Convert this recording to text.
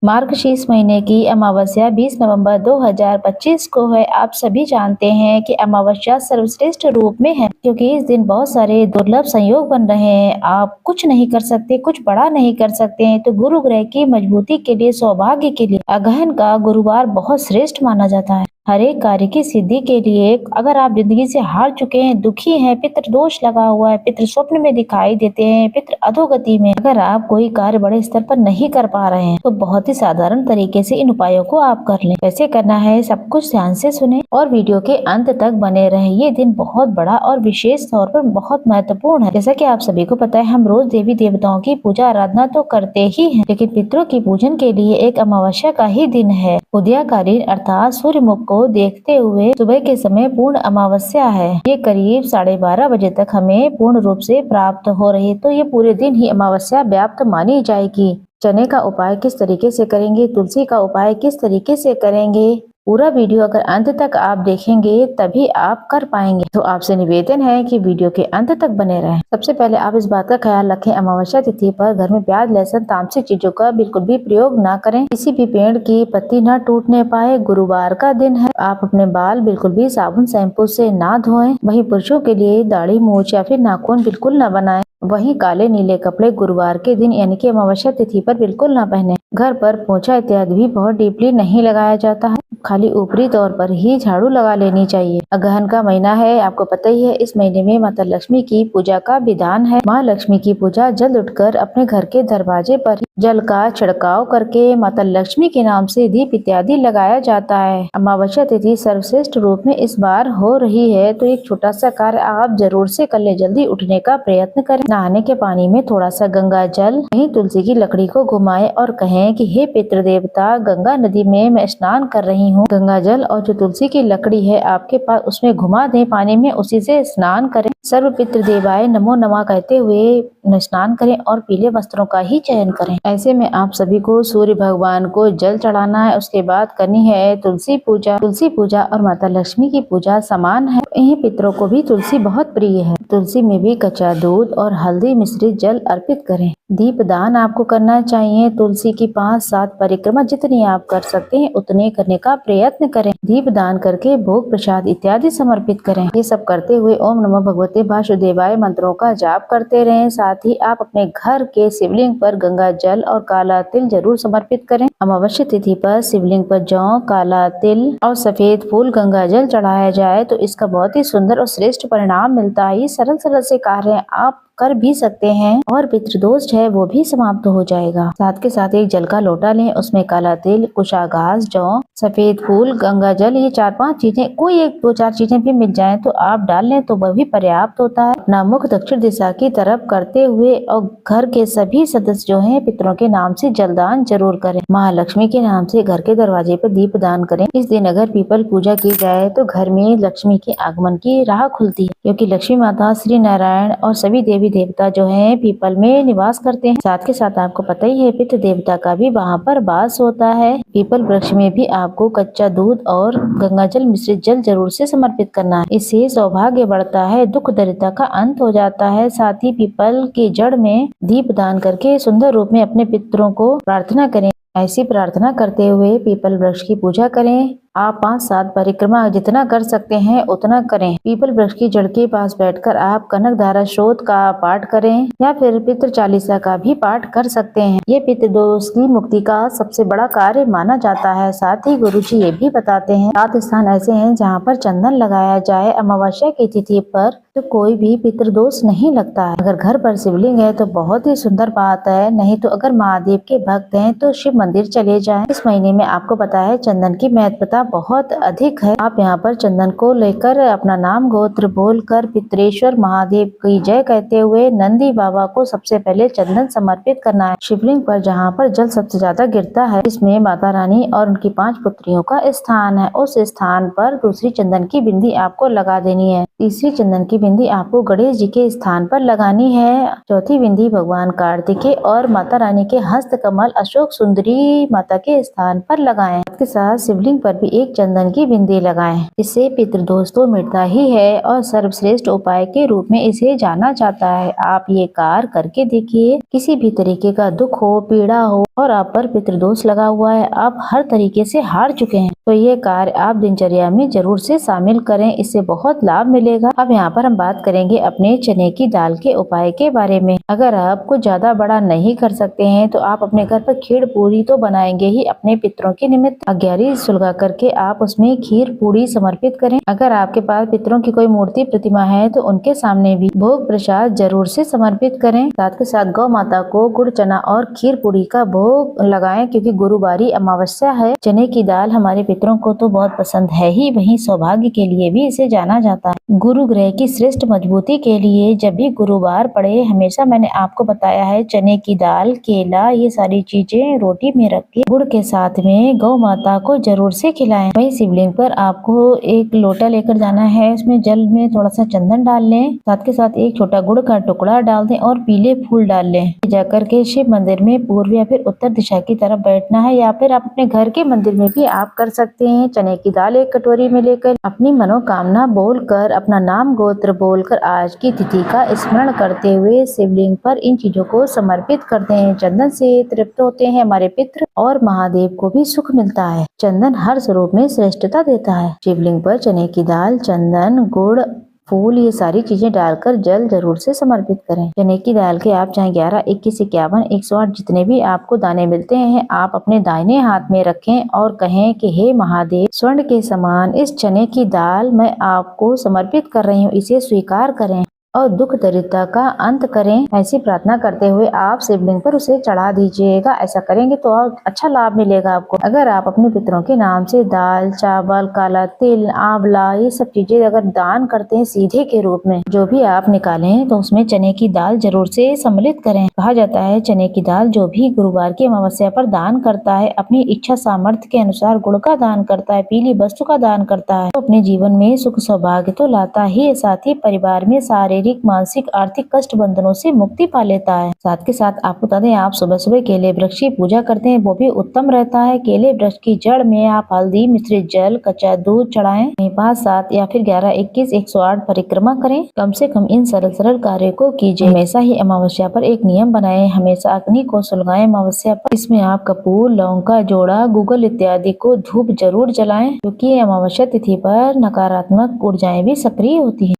मार्गशीर्ष महीने की अमावस्या 20 नवंबर 2025 को है। आप सभी जानते हैं कि अमावस्या सर्वश्रेष्ठ रूप में है, क्योंकि इस दिन बहुत सारे दुर्लभ संयोग बन रहे हैं। आप कुछ नहीं कर सकते, कुछ बड़ा नहीं कर सकते हैं, तो गुरु ग्रह की मजबूती के लिए, सौभाग्य के लिए अगहन का गुरुवार बहुत श्रेष्ठ माना जाता है। हर एक कार्य की सिद्धि के लिए अगर आप जिंदगी से हार चुके हैं, दुखी हैं, पितृ दोष लगा हुआ है, पितृ स्वप्न में दिखाई देते हैं, पितृ अधोगति में, अगर आप कोई कार्य बड़े स्तर पर नहीं कर पा रहे हैं, तो बहुत ही साधारण तरीके से इन उपायों को आप कर लें। कैसे करना है सब कुछ ध्यान से सुने और वीडियो के अंत तक बने रहें। ये दिन बहुत बड़ा और विशेष तौर पर बहुत महत्वपूर्ण है। जैसा कि आप सभी को पता है, हम रोज देवी देवताओं की पूजा आराधना तो करते ही हैं, लेकिन पितरों की पूजन के लिए एक अमावस्या का ही दिन है। उदयकालीन अर्थात सूर्यमुख को देखते हुए सुबह के समय पूर्ण अमावस्या है। ये करीब 12:30 बजे तक हमें पूर्ण रूप से प्राप्त हो रही है, तो ये पूरे दिन ही अमावस्या व्याप्त मानी जाएगी। चने का उपाय किस तरीके से करेंगे, तुलसी का उपाय किस तरीके से करेंगे, पूरा वीडियो अगर अंत तक आप देखेंगे तभी आप कर पाएंगे। तो आपसे निवेदन है कि वीडियो के अंत तक बने रहें। सबसे पहले आप इस बात का ख्याल रखें, अमावस्या तिथि पर घर में प्याज, लहसुन, तामसिक चीजों का बिल्कुल भी प्रयोग ना करें। किसी भी पेड़ की पत्ती न टूटने पाए। गुरुवार का दिन है, आप अपने बाल बिल्कुल भी साबुन शैम्पू से ना धोएं। वहीं पुरुषों के लिए दाढ़ी, मूछ या फिर नाखून बिल्कुल न बनाएं। वहीं काले नीले कपड़े गुरुवार के दिन यानी कि अमावस्या तिथि पर बिल्कुल ना पहने। घर पर पोछा इत्यादि भी बहुत डीपली नहीं लगाया जाता है, खाली ऊपरी तौर पर ही झाड़ू लगा लेनी चाहिए। अगहन का महीना है, आपको पता ही है, इस महीने में माता लक्ष्मी की पूजा का विधान है। माँ लक्ष्मी की पूजा जल्द उठकर अपने घर के दरवाजे पर जल का छिड़काव करके माता लक्ष्मी के नाम से दीप इत्यादि लगाया जाता है। अमावस्या तिथि सर्वश्रेष्ठ रूप में इस बार हो रही है, तो एक छोटा सा कार्य आप जरूर से कर ले। जल्दी उठने का प्रयत्न करें। नहाने के पानी में थोड़ा सा गंगा जल, वहीं तुलसी की लकड़ी को घुमाएं और कहें कि हे पितृ देवता, गंगा नदी में मैं स्नान कर रही हूँ। गंगा जल और जो तुलसी की लकड़ी है आपके पास, उसमें घुमा दें पानी में, उसी से स्नान करें। सर्व पितृ देवाय नमो नमः कहते हुए स्नान करें और पीले वस्त्रों का ही चयन करें। ऐसे में आप सभी को सूर्य भगवान को जल चढ़ाना है। उसके बाद करनी है तुलसी पूजा। तुलसी पूजा और माता लक्ष्मी की पूजा समान है। इन्हीं पितरों को भी तुलसी बहुत प्रिय है। तुलसी में भी कच्चा दूध और हल्दी मिश्रित जल अर्पित करें। दीप दान आपको करना चाहिए। तुलसी की 5-7 परिक्रमा जितनी आप कर सकते हैं उतने करने का प्रयत्न करें। दीप दान करके भोग प्रसाद इत्यादि समर्पित करें। ये सब करते हुए ओम नमो भगवते वासुदेवाय मंत्रों का जाप करते रहें। साथ ही आप अपने घर के शिवलिंग पर गंगा जल और काला तिल जरूर समर्पित करें। अमावस्या तिथि पर शिवलिंग पर जौ, काला तिल और सफेद फूल गंगा जल चढ़ाया जाए तो इसका बहुत ही सुंदर और श्रेष्ठ परिणाम मिलता है। ये सरल सरल से कार्य आप कर भी सकते हैं और पितृदोष है वो भी समाप्त हो जाएगा। साथ के साथ एक जल का लोटा लें, उसमें काला तिल, कुशा घास, जौ, सफेद फूल, गंगा जल, ये 4-5 चीजें, कोई 1-2-4 चीजें भी मिल जाएं तो आप डाल लें तो वह भी पर्याप्त होता है। अपना मुख दक्षिण दिशा की तरफ करते हुए और घर के सभी सदस्य जो हैं पितरों के नाम से जलदान जरूर करें। महालक्ष्मी के नाम से घर के दरवाजे पर दीप दान करें। इस दिन अगर पीपल पूजा की जाए तो घर में लक्ष्मी के आगमन की राह खुलती है, क्योंकि लक्ष्मी माता, श्री नारायण और सभी देवी देवता जो हैं पीपल में निवास करते हैं। साथ के साथ आपको पता ही है पितृ देवता का भी वहाँ पर वास होता है। पीपल वृक्ष में भी आपको कच्चा दूध और गंगा जल मिश्रित जल जरूर से समर्पित करना है। इससे सौभाग्य बढ़ता है, दुख दरिद्रता का अंत हो जाता है। साथ ही पीपल की जड़ में दीप दान करके सुंदर रूप में अपने पितरों को प्रार्थना करें। ऐसी प्रार्थना करते हुए पीपल वृक्ष की पूजा करें। आप 5-7 परिक्रमा जितना कर सकते हैं उतना करें। पीपल वृक्ष की जड़ के पास बैठकर आप कनक धारा स्रोत का पाठ करें या फिर पितृ चालीसा का भी पाठ कर सकते हैं। ये पितृदोष की मुक्ति का सबसे बड़ा कार्य माना जाता है। साथ ही गुरुजी ये भी बताते हैं 7 स्थान ऐसे हैं जहाँ पर चंदन लगाया जाए अमावस्या की तिथि पर तो कोई भी पितृदोष नहीं लगता है। अगर घर पर शिवलिंग है तो बहुत ही सुंदर बात है, नहीं तो अगर महादेव के भक्त हैं तो शिव मंदिर चले जाएं। इस महीने में आपको पता है चंदन की महत्वता बहुत अधिक है। आप यहाँ पर चंदन को लेकर अपना नाम गोत्र बोलकर पितरेश्वर महादेव की जय कहते हुए नंदी बाबा को सबसे पहले चंदन समर्पित करना है। शिवलिंग पर जहाँ पर जल सबसे ज्यादा गिरता है इसमें माता रानी और उनकी 5 पुत्रियों का स्थान है। उस स्थान पर दूसरी चंदन की बिंदी आपको लगा देनी है। तीसरी चंदन की बिंदी आपको गणेश जी के स्थान पर लगानी है। चौथी बिंदी भगवान कार्तिकेय और माता रानी के हस्त कमल अशोक सुंदरी माता के स्थान पर लगाएं। इसके साथ शिवलिंग पर भी एक चंदन की बिंदी लगाएं। इससे पितृदोष तो मिटता ही है और सर्वश्रेष्ठ उपाय के रूप में इसे जाना जाता है। आप ये कार्य करके देखिए। किसी भी तरीके का दुख हो, पीड़ा हो और आप पर पितृदोष लगा हुआ है, आप हर तरीके से हार चुके हैं, तो ये कार्य आप दिनचर्या में जरूर से शामिल करें। इससे बहुत लाभ मिलेगा। अब यहाँ पर हम बात करेंगे अपने चने की दाल के उपाय के बारे में। अगर आप कुछ ज्यादा बड़ा नहीं कर सकते हैं तो आप अपने घर पर खीर पूरी तो बनाएंगे ही। अपने पितरों के निमित्त अग्यारी सुलगा करके आप उसमें खीर पूरी समर्पित करें। अगर आपके पास पितरों की कोई मूर्ति प्रतिमा है तो उनके सामने भी भोग प्रसाद जरूर से समर्पित करें। साथ के साथ गौ माता को गुड़ चना और खीर पूरी का भोग लगाएं, क्योंकि गुरुवारी अमावस्या है। चने की दाल हमारे पितरों को तो बहुत पसंद है ही, वहीं सौभाग्य के लिए भी इसे जाना जाता है। गुरु ग्रह की श्रेष्ठ मजबूती के लिए जब भी गुरुवार पड़े, हमेशा मैंने आपको बताया है चने की दाल, केला, ये सारी चीजें रोटी में रख के गुड़ के साथ में गौ माता को जरूर से खिलाएं। वहीं शिवलिंग पर आपको एक लोटा लेकर जाना है, इसमें जल में थोड़ा सा चंदन डाल लें, साथ के साथ एक छोटा गुड़ का टुकड़ा डाल दें और पीले फूल डाल लें। जाकर के शिव मंदिर में पूर्व या फिर उत्तर दिशा की तरफ बैठना है, या फिर आप अपने घर के मंदिर में भी आप कर सकते हैं। चने की दाल एक कटोरी में लेकर अपनी मनोकामना बोलकर, अपना नाम गोत्र बोलकर, आज की तिथि का स्मरण करते हुए शिवलिंग पर इन चीजों को समर्पित करते हैं। चंदन से तृप्त होते हैं हमारे पितृ और महादेव को भी सुख मिलता है। चंदन हर स्वरूप में श्रेष्ठता देता है। शिवलिंग पर चने की दाल, चंदन, गुड़, फूल, ये सारी चीजें डालकर जल जरूर से समर्पित करें। चने की दाल के आप चाहे 11, 21, 51, 108 जितने भी आपको दाने मिलते हैं, आप अपने दाहिने हाथ में रखें और कहें कि हे महादेव, स्वर्ण के समान इस चने की दाल मैं आपको समर्पित कर रही हूँ, इसे स्वीकार करें और दुख दरिद्रता का अंत करें। ऐसी प्रार्थना करते हुए आप शिवलिंग पर उसे चढ़ा दीजिएगा। ऐसा करेंगे तो और अच्छा लाभ मिलेगा आपको। अगर आप अपने पितरों के नाम से दाल, चावल, काला तिल, आंवला, ये सब चीजें अगर दान करते हैं सीधे के रूप में, जो भी आप निकालें, तो उसमें चने की दाल जरूर से सम्मिलित करें। कहा जाता है चने की दाल जो भी गुरुवार की अमावस्या पर दान करता है, अपनी इच्छा सामर्थ्य के अनुसार गुड़ का दान करता है, पीली वस्तु का दान करता है, तो अपने जीवन में सुख सौभाग्य तो लाता ही, साथ ही परिवार में सारे मानसिक आर्थिक कष्ट बंधनों से मुक्ति पा लेता है। साथ के साथ आपको बता दें, आप सुबह सुबह केले वृक्ष की पूजा करते हैं, वो भी उत्तम रहता है। केले वृक्ष की जड़ में आप हल्दी मिश्रित जल, कच्चा दूध चढ़ाएं। 5, 7 या फिर 11, 21, 108 परिक्रमा करें। कम से कम इन सरल सरल कार्य को कीजिए। हमेशा ही अमावस्या पर एक नियम बनाएं, हमेशा अग्नि को सुलगाएं अमावस्या पर। इसमें आप कपूर, लौंग का जोड़ा, गूगल इत्यादि को धूप जरूर जलाएं, क्योंकि अमावस्या तिथि पर नकारात्मक ऊर्जाएं भी सक्रिय होती है।